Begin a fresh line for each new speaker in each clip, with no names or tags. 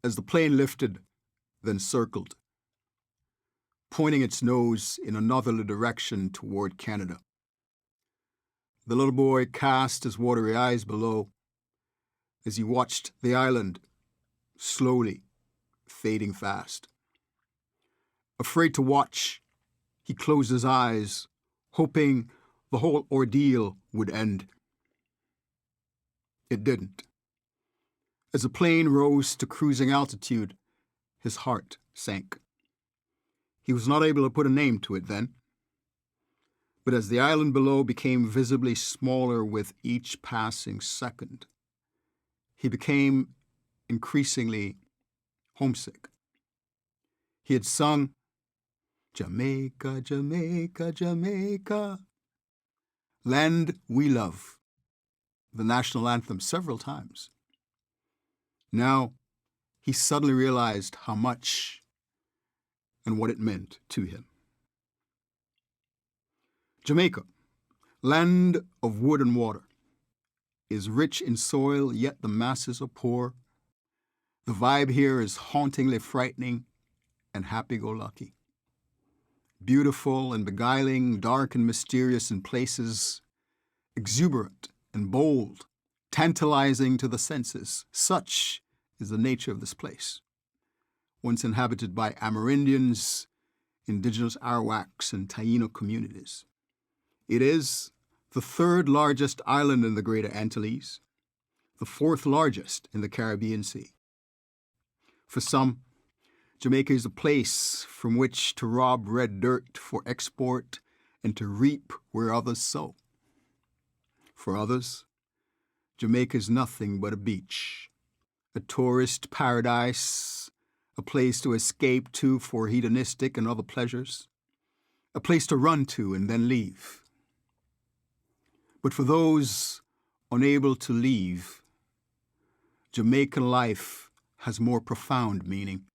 as the plane lifted, then circled, pointing its nose in a northerly direction toward Canada. The little boy cast his watery eyes below as he watched the island slowly fading fast. Afraid to watch, he closed his eyes, hoping the whole ordeal would end. It didn't. As the plane rose to cruising altitude, his heart sank. He was not able to put a name to it then. But as the island below became visibly smaller with each passing second, he became increasingly homesick. He had sung, "Jamaica, Jamaica, Jamaica, land we love," the national anthem, several times. Now, he suddenly realized how much and what it meant to him. Jamaica, land of wood and water, is rich in soil, yet the masses are poor. The vibe here is hauntingly frightening and happy-go-lucky. Beautiful and beguiling, dark and mysterious in places, exuberant and bold, tantalizing to the senses. Such is the nature of this place, once inhabited by Amerindians, indigenous Arawaks, and Taino communities. It is the third largest island in the Greater Antilles, the fourth largest in the Caribbean Sea. For some, Jamaica is a place from which to rob red dirt for export and to reap where others sow. For others, Jamaica is nothing but a beach, a tourist paradise, a place to escape to for hedonistic and other pleasures, a place to run to and then leave. But for those unable to leave, Jamaican life has more profound meaning.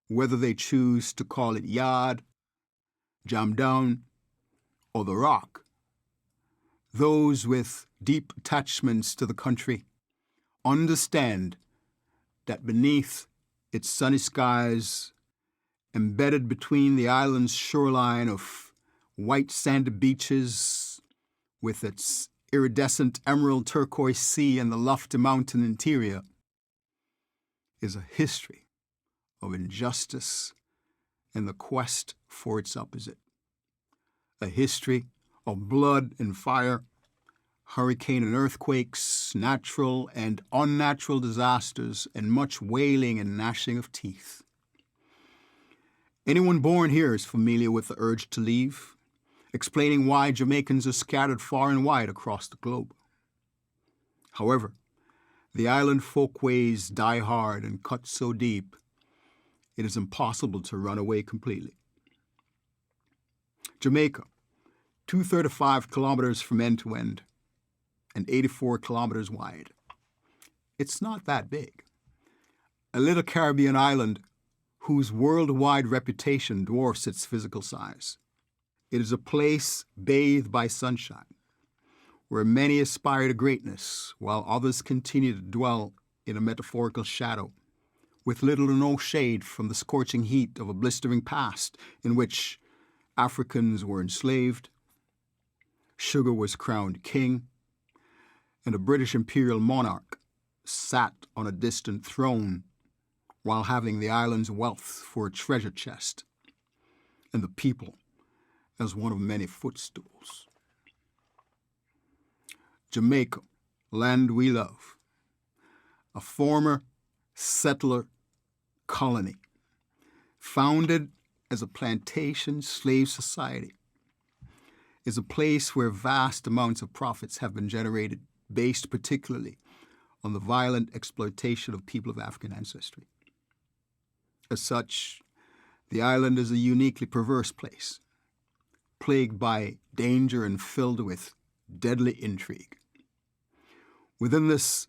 Whether they choose to call it yard, jam down, or the rock, those with deep attachments to the country understand that beneath its sunny skies, embedded between the island's shoreline of white sandy beaches, with its iridescent emerald turquoise sea and the lofty mountain interior, is a history of injustice and the quest for its opposite. A history of blood and fire, hurricane and earthquakes, natural and unnatural disasters, and much wailing and gnashing of teeth. Anyone born here is familiar with the urge to leave, explaining why Jamaicans are scattered far and wide across the globe. However, the island folkways die hard and cut so deep, it is impossible to run away completely. Jamaica, 235 kilometers from end to end, and 84 kilometers wide. It's not that big. A little Caribbean island whose worldwide reputation dwarfs its physical size. It is a place bathed by sunshine, where many aspire to greatness, while others continue to dwell in a metaphorical shadow, with little or no shade from the scorching heat of a blistering past in which Africans were enslaved, sugar was crowned king, and a British imperial monarch sat on a distant throne while having the island's wealth for a treasure chest, and the people as one of many footstools. Jamaica, land we love, a former settler colony, founded as a plantation slave society, is a place where vast amounts of profits have been generated based particularly on the violent exploitation of people of African ancestry. As such, the island is a uniquely perverse place, plagued by danger and filled with deadly intrigue. Within this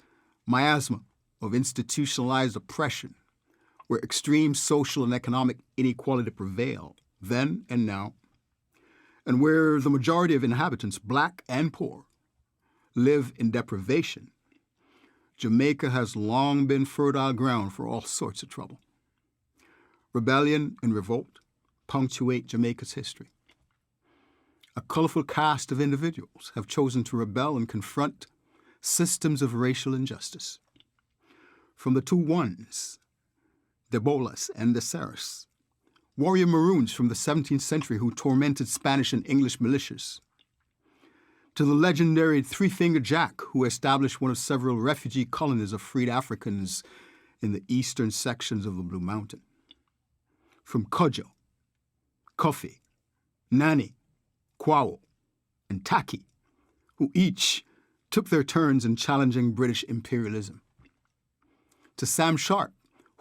miasma of institutionalized oppression, where extreme social and economic inequality prevail, then and now, and where the majority of inhabitants, black and poor, live in deprivation, Jamaica has long been fertile ground for all sorts of trouble. Rebellion and revolt punctuate Jamaica's history. A colorful cast of individuals have chosen to rebel and confront systems of racial injustice. From the two ones, the Bolas and the Saras, warrior Maroons from the 17th century who tormented Spanish and English militias, to the legendary Three-Fingered Jack who established one of several refugee colonies of freed Africans in the eastern sections of the Blue Mountain. From Cudjoe, Cuffy, Nani, Quao, and Taki, who each took their turns in challenging British imperialism. To Sam Sharp,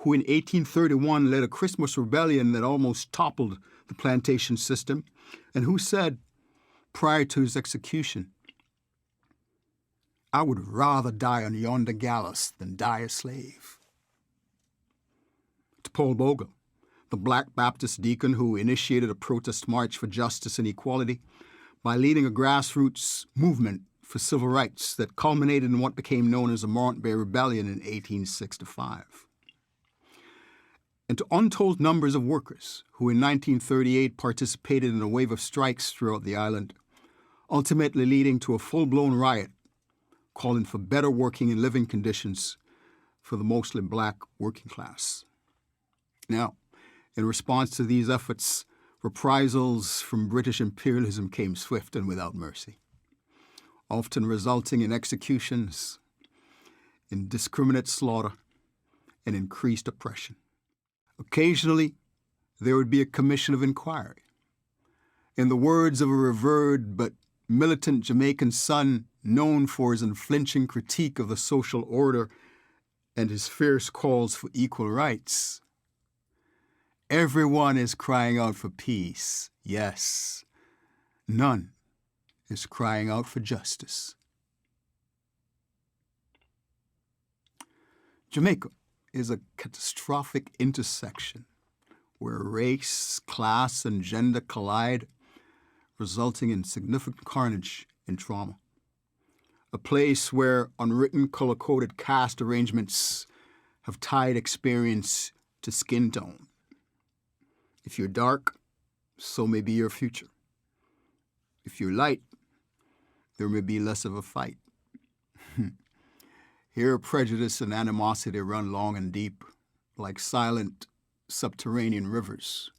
who in 1831 led a Christmas rebellion that almost toppled the plantation system, and who said, prior to his execution, "I would rather die on yonder gallows than die a slave." To Paul Bogle, the Black Baptist deacon who initiated a protest march for justice and equality by leading a grassroots movement for civil rights that culminated in what became known as the Morant Bay Rebellion in 1865. And to untold numbers of workers who in 1938 participated in a wave of strikes throughout the island, ultimately leading to a full-blown riot calling for better working and living conditions for the mostly black working class. Now, in response to these efforts, reprisals from British imperialism came swift and without mercy, often resulting in executions, indiscriminate slaughter, and increased oppression. Occasionally, there would be a commission of inquiry. In the words of a revered but militant Jamaican son known for his unflinching critique of the social order and his fierce calls for equal rights, everyone is crying out for peace, yes. None is crying out for justice. Jamaica is a catastrophic intersection where race, class, and gender collide, resulting in significant carnage and trauma. A place where unwritten color-coded caste arrangements have tied experience to skin tone. If you're dark, so may be your future. If you're light, there may be less of a fight. Here, prejudice and animosity run long and deep, like silent subterranean rivers,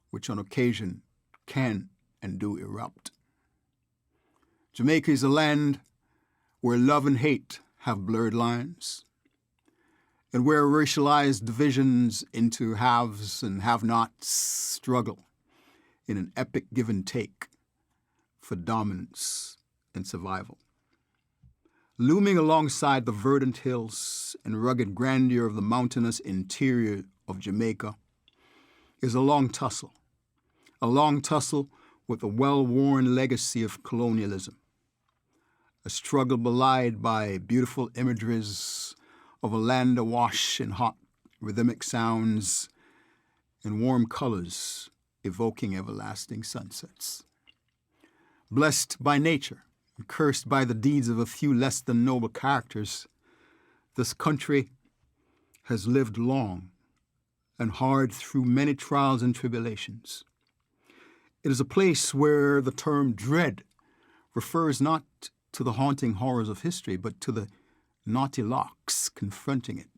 which on occasion can and do erupt. Jamaica is a land where love and hate have blurred lines, and where racialized divisions into haves and have-nots struggle in an epic give and take for dominance and survival. Looming alongside the verdant hills and rugged grandeur of the mountainous interior of Jamaica is a long tussle with a well-worn legacy of colonialism, a struggle belied by beautiful imageries of a land awash in hot, rhythmic sounds and warm colors evoking everlasting sunsets. Blessed by nature and cursed by the deeds of a few less than noble characters, this country has lived long and hard through many trials and tribulations. It is a place where the term dread refers not to the haunting horrors of history, but to the naughty locks confronting it.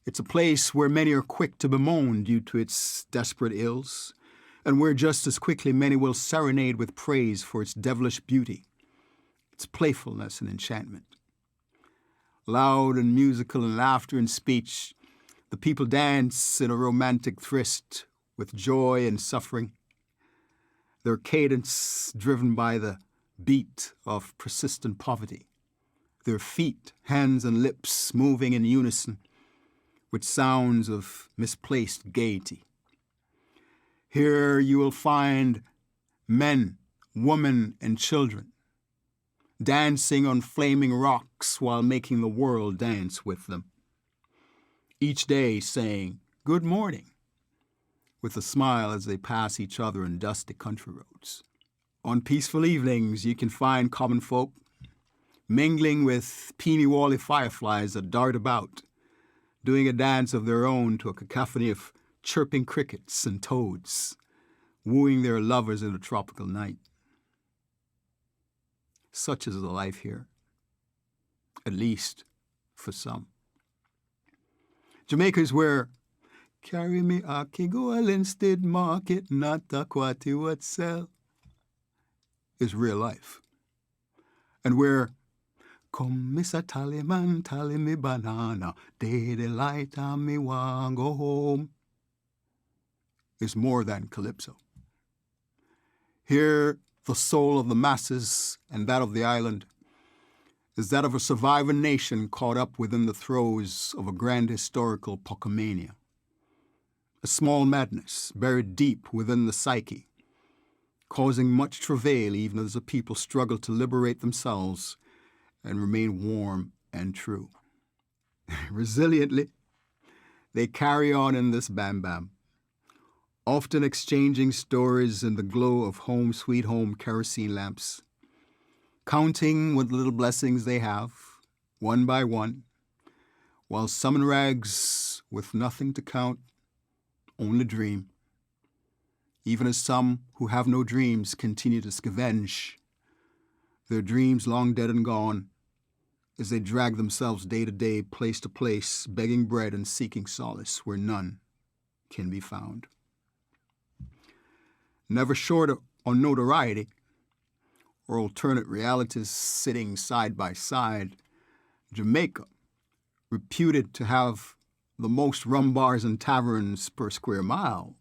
It's a place where many are quick to bemoan due to its desperate ills, and where just as quickly many will serenade with praise for its devilish beauty, its playfulness and enchantment. Loud and musical in laughter and speech, the people dance in a romantic tryst with joy and suffering, their cadence driven by the beat of persistent poverty, their feet, hands, and lips moving in unison with sounds of misplaced gaiety. Here you will find men, women, and children dancing on flaming rocks while making the world dance with them. Each day saying, "Good morning," with a smile as they pass each other in dusty country roads. On peaceful evenings, you can find common folk mingling with peeny-wally fireflies that dart about, doing a dance of their own to a cacophony of chirping crickets and toads, wooing their lovers in a tropical night. Such is the life here, at least for some. Jamaica is where carry me aki go instead market, not a quati what sell, is real life. And where come Mr. Tallyman, tally me banana, day the light and me want go home, is more than calypso. Here, the soul of the masses and that of the island is that of a surviving nation caught up within the throes of a grand historical pocomania, a small madness buried deep within the psyche, causing much travail even as the people struggle to liberate themselves and remain warm and true. Resiliently, they carry on in this bam-bam, often exchanging stories in the glow of home sweet home kerosene lamps, counting what little blessings they have, one by one, while some in rags with nothing to count, only dream, even as some who have no dreams continue to scavenge, their dreams long dead and gone, as they drag themselves day to day, place to place, begging bread and seeking solace where none can be found. Never short on notoriety or alternate realities sitting side by side, Jamaica, reputed to have the most rum bars and taverns per square mile,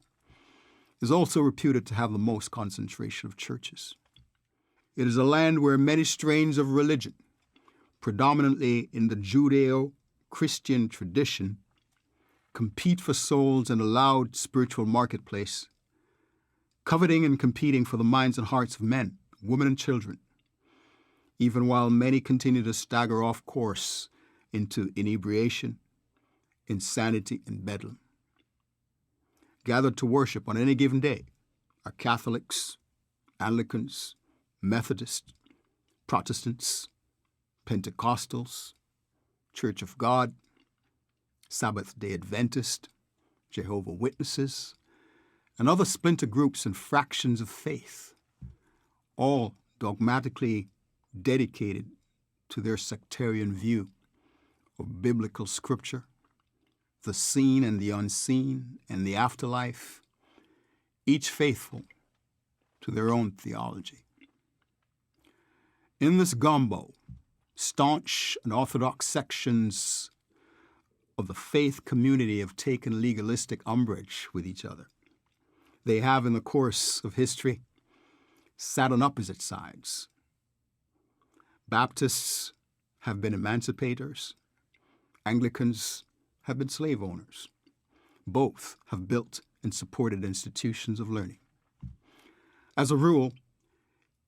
is also reputed to have the most concentration of churches. It is a land where many strains of religion, predominantly in the Judeo-Christian tradition, compete for souls in a loud spiritual marketplace, coveting and competing for the minds and hearts of men, women, and children, even while many continue to stagger off course into inebriation, insanity, and bedlam. Gathered to worship on any given day are Catholics, Anglicans, Methodists, Protestants, Pentecostals, Church of God, Sabbath-day Adventist, Jehovah's Witnesses, and other splinter groups and fractions of faith, all dogmatically dedicated to their sectarian view of biblical scripture, the seen and the unseen, and the afterlife, each faithful to their own theology. In this gumbo, staunch and orthodox sections of the faith community have taken legalistic umbrage with each other. They have, in the course of history, sat on opposite sides. Baptists have been emancipators. Anglicans have been slave owners. Both have built and supported institutions of learning. As a rule,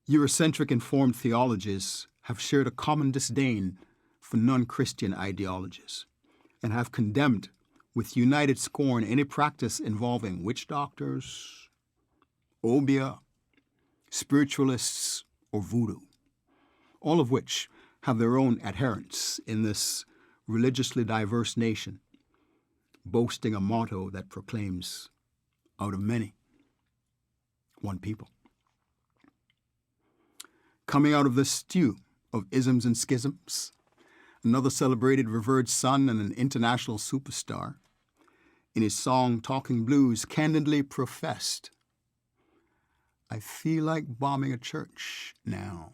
Eurocentric informed theologies have shared a common disdain for non-Christian ideologies and have condemned with united scorn any practice involving witch doctors, obeah, spiritualists, or voodoo, all of which have their own adherents in this religiously diverse nation, boasting a motto that proclaims, out of many, one people. Coming out of this stew of isms and schisms, another celebrated revered son and an international superstar, in his song Talking Blues, candidly professed, "I feel like bombing a church now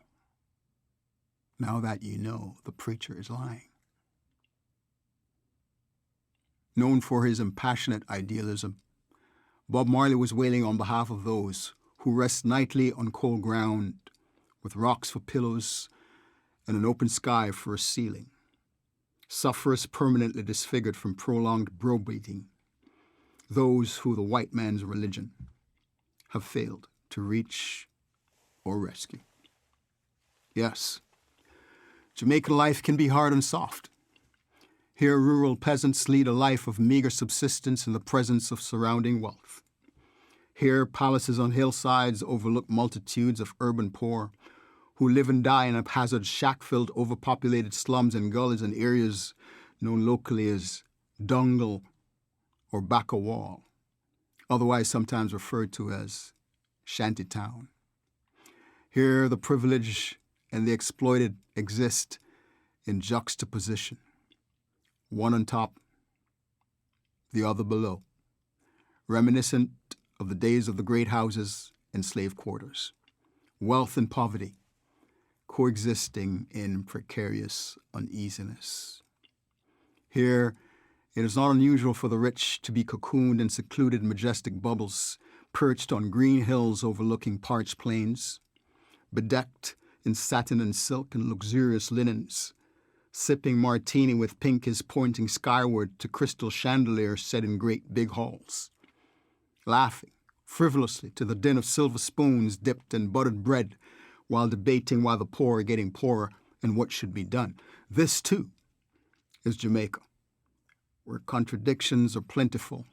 that you know the preacher is lying." Known for his impassionate idealism, Bob Marley was wailing on behalf of those who rest nightly on cold ground with rocks for pillows and an open sky for a ceiling, sufferers permanently disfigured from prolonged browbeating, those who the white man's religion have failed to reach or rescue. Yes, Jamaican life can be hard and soft. Here, rural peasants lead a life of meager subsistence in the presence of surrounding wealth. Here, palaces on hillsides overlook multitudes of urban poor who live and die in haphazard, shack-filled, overpopulated slums and gullies and areas known locally as Dungle or Back a Wall, otherwise sometimes referred to as Shantytown. Here the privileged and the exploited exist in juxtaposition, one on top, the other below, reminiscent of the days of the great houses and slave quarters, wealth and poverty coexisting in precarious uneasiness. Here, it is not unusual for the rich to be cocooned in secluded majestic bubbles, perched on green hills overlooking parched plains, bedecked in satin and silk and luxurious linens, sipping martini with pinkies pointing skyward to crystal chandeliers set in great big halls, laughing frivolously to the din of silver spoons dipped in buttered bread while debating why the poor are getting poorer and what should be done. This, too, is Jamaica, where contradictions are plentiful,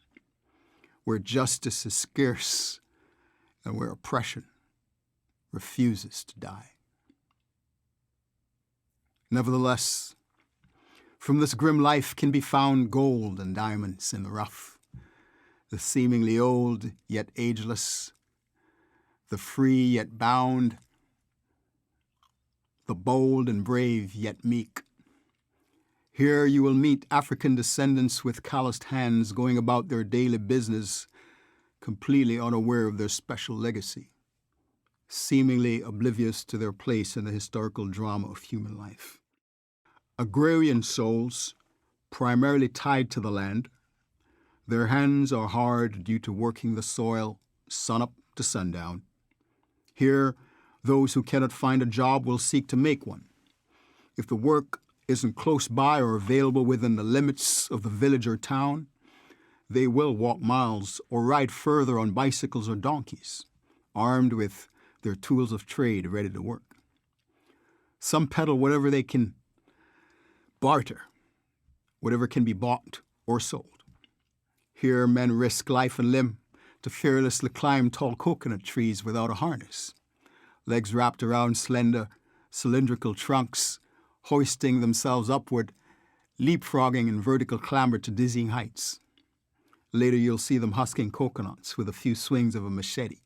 where justice is scarce, and where oppression refuses to die. Nevertheless, from this grim life can be found gold and diamonds in the rough, the seemingly old yet ageless, the free yet bound, the bold and brave yet meek. Here you will meet African descendants with calloused hands going about their daily business, completely unaware of their special legacy, seemingly oblivious to their place in the historical drama of human life. Agrarian souls, primarily tied to the land, their hands are hard due to working the soil sunup to sundown. Here, those who cannot find a job will seek to make one. If the work isn't close by or available within the limits of the village or town, they will walk miles or ride further on bicycles or donkeys, armed with their tools of trade ready to work. Some peddle whatever they can barter, whatever can be bought or sold. Here men risk life and limb to fearlessly climb tall coconut trees without a harness, legs wrapped around slender, cylindrical trunks, hoisting themselves upward, leapfrogging in vertical clamber to dizzying heights. Later you'll see them husking coconuts with a few swings of a machete,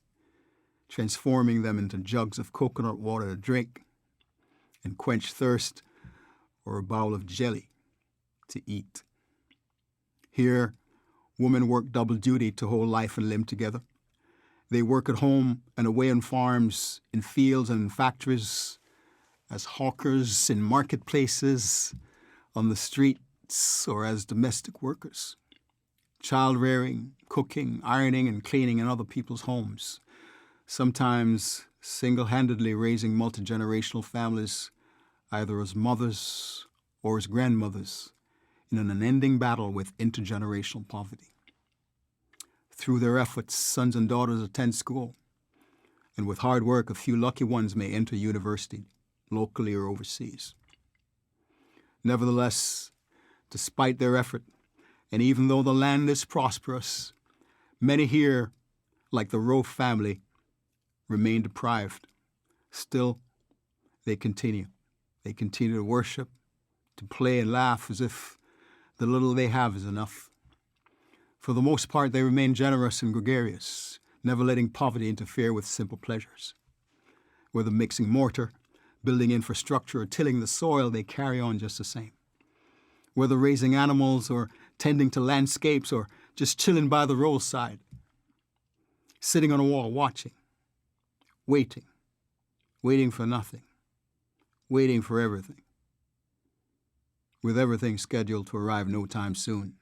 transforming them into jugs of coconut water to drink and quench thirst, or a bowl of jelly to eat. Here, women work double duty to hold life and limb together. They work at home and away on farms, in fields and in factories, as hawkers in marketplaces, on the streets, or as domestic workers, child-rearing, cooking, ironing, and cleaning in other people's homes, sometimes single-handedly raising multi-generational families, either as mothers or as grandmothers, in an unending battle with intergenerational poverty. Through their efforts, sons and daughters attend school, and with hard work, a few lucky ones may enter university, locally or overseas. Nevertheless, despite their effort, and even though the land is prosperous, many here, like the Rowe family, remain deprived. Still, they continue. They continue to worship, to play and laugh as if the little they have is enough. For the most part, they remain generous and gregarious, never letting poverty interfere with simple pleasures. Whether mixing mortar, building infrastructure, or tilling the soil, they carry on just the same. Whether raising animals or tending to landscapes or just chilling by the roadside, sitting on a wall watching, waiting for nothing, waiting for everything, with everything scheduled to arrive no time soon.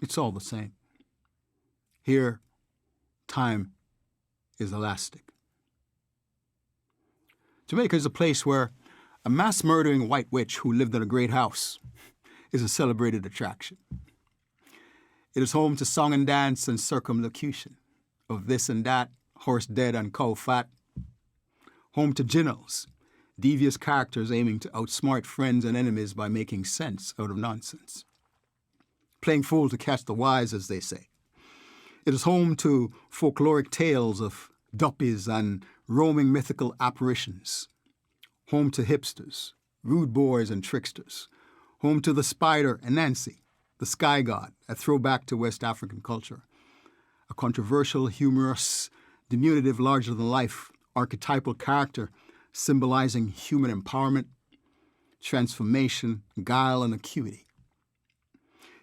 It's all the same. Here, time is elastic. Jamaica is a place where a mass-murdering white witch who lived in a great house is a celebrated attraction. It is home to song and dance and circumlocution, of this and that, horse dead and cow fat. Home to Jinnos, devious characters aiming to outsmart friends and enemies by making sense out of nonsense. Playing fool to catch the wise, as they say. It is home to folkloric tales of duppies and roaming mythical apparitions. Home to hipsters, rude boys and tricksters. Home to the spider and Nancy, the sky god, a throwback to West African culture. A controversial, humorous, diminutive, larger-than-life archetypal character symbolizing human empowerment, transformation, guile, and acuity.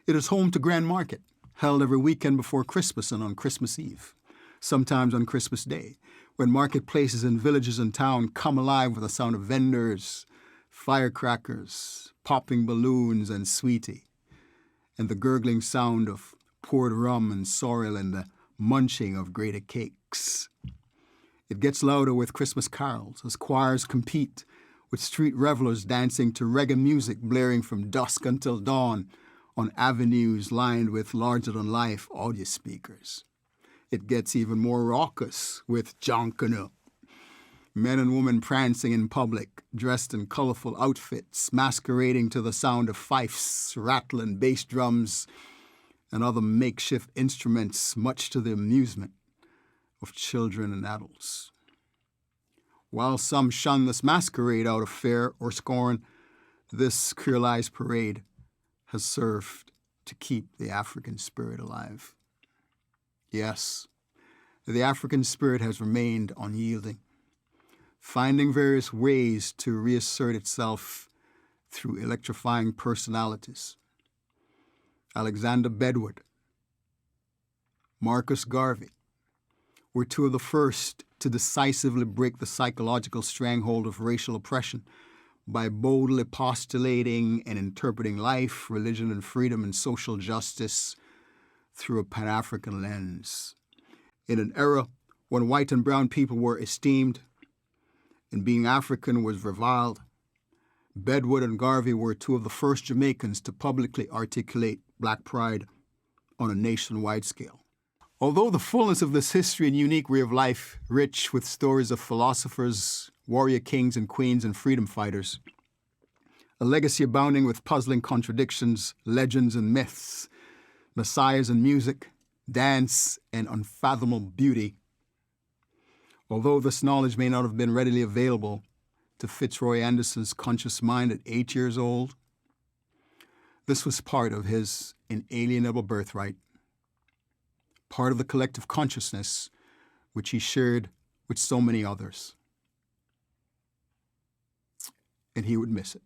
It is home to Grand Market, held every weekend before Christmas and on Christmas Eve, sometimes on Christmas Day, when marketplaces in villages and town come alive with the sound of vendors, firecrackers, popping balloons, and sweetie, and the gurgling sound of poured rum and sorrel and the munching of grated cakes. It gets louder with Christmas carols as choirs compete, with street revelers dancing to reggae music blaring from dusk until dawn on avenues lined with larger-than-life audio speakers. It gets even more raucous with jonkanoo. Men and women prancing in public, dressed in colorful outfits, masquerading to the sound of fifes, rattle and bass drums, and other makeshift instruments, much to the amusement of children and adults. While some shun this masquerade out of fear or scorn, this creolized parade has served to keep the African spirit alive. Yes, the African spirit has remained unyielding, finding various ways to reassert itself through electrifying personalities. Alexander Bedwood, Marcus Garvey were two of the first to decisively break the psychological stranglehold of racial oppression by boldly postulating and interpreting life, religion, and freedom and social justice through a Pan-African lens. In an era when white and brown people were esteemed and being African was reviled, Bedwood and Garvey were two of the first Jamaicans to publicly articulate Black pride on a nationwide scale. Although the fullness of this history and unique way of life, rich with stories of philosophers, warrior kings and queens, and freedom fighters, a legacy abounding with puzzling contradictions, legends and myths, messiahs and music, dance, and unfathomable beauty, although this knowledge may not have been readily available to Fitzroy Anderson's conscious mind at 8 years old, this was part of his inalienable birthright, part of the collective consciousness which he shared with so many others. And he would miss it.